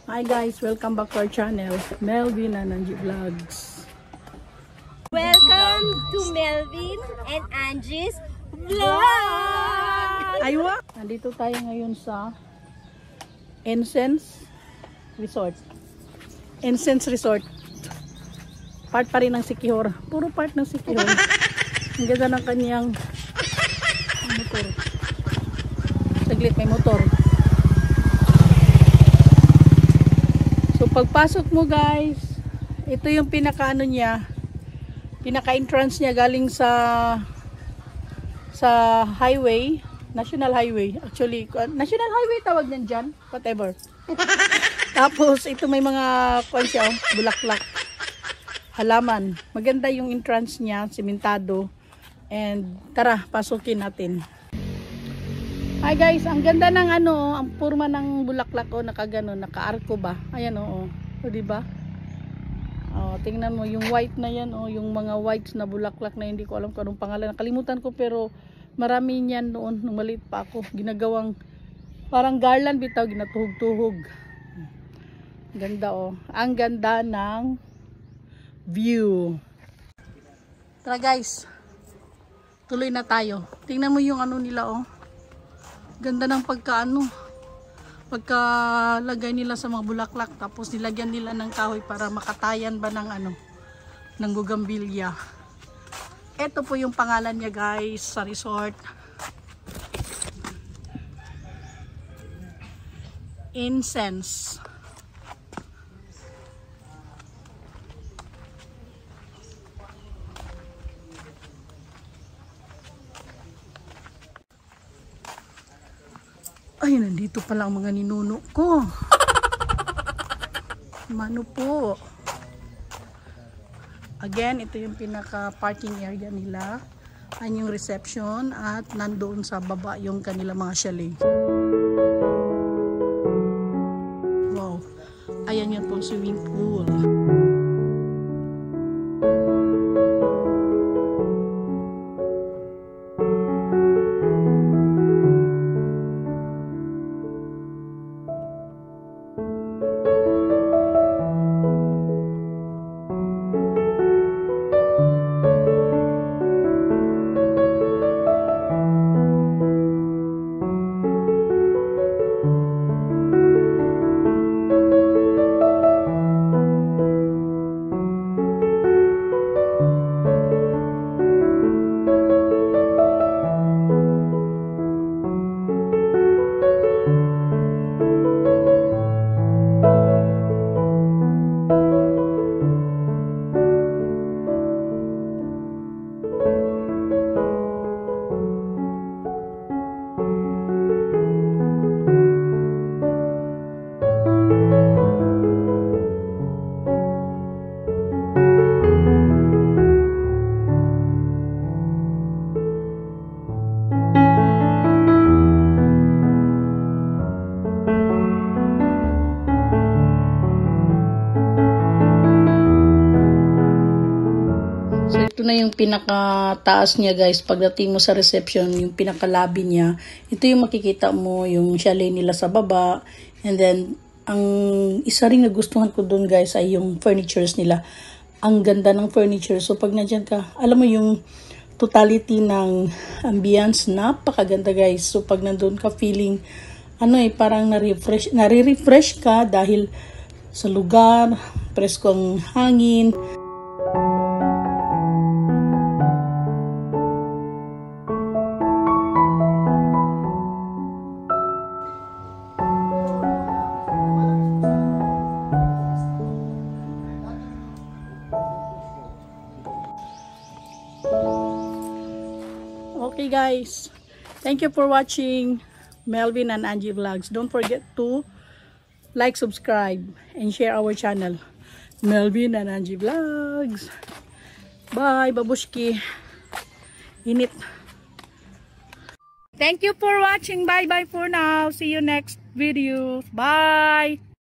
Hi guys, welcome back to our channel, Melvin and Angie Vlogs. Welcome to Melvin and Angie's Vlog! Aywa! Nandito tayo ngayon sa Incense Resort. Incense Resort. Part pa rin ng Siquijor. Puro part ng Siquijor. Ang ganda ng kanyang motor. Saglit, may motor. So pagpasok mo guys, ito yung pinaka-ano niya, pinaka-entrance niya galing sa highway, National Highway. Actually, National Highway tawag niyan dyan, whatever. Tapos ito may mga siya, bulaklak, halaman. Maganda yung entrance niya, simentado. And tara, pasukin natin. Hi guys, ang ganda ng ang forma ng bulaklak nakagano, naka-arko ba? Ayan o di ba? Oh, tingnan mo yung white na yan yung mga whites na bulaklak na hindi ko alam kung anong pangalan. Nakalimutan ko pero marami niyan noon nung maliit pa ako. Ginagawang parang garland bitaw, ginatuhog-tuhog. Ganda Ang ganda ng view. Tara guys. Tuloy na tayo. Tingnan mo yung nila Ganda ng pagkalagay nila sa mga bulaklak, tapos nilagyan nila ng kahoy para makatayan ba ng ng bugambilya. Ito po yung pangalan niya guys sa resort. Incense. Ay, nandito pala ang mga ninuno ko. Mano po. Again, ito yung pinaka-parking area nila. Ayan yung reception at nandoon sa baba yung kanila mga chalet. Wow. Ayan yung pong swimming pool. Ito na yung pinaka-taas niya guys. Pagdating mo sa reception, yung pinaka-lobby niya, ito yung makikita mo yung chalet nila sa baba. And then, ang isa ring nagustuhan ko dun guys ay yung furnitures nila. Ang ganda ng furniture. So pag nandiyan ka, alam mo yung totality ng ambience, napakaganda guys. So pag nandun ka, feeling, parang nare-refresh ka dahil sa lugar, presko ang hangin. Okay guys, thank you for watching Melvin and Angie Vlogs. Don't forget to like, subscribe, and share our channel, Melvin and Angie Vlogs. Bye, babushki. Init. Thank you for watching. Bye bye for now. See you next video. Bye.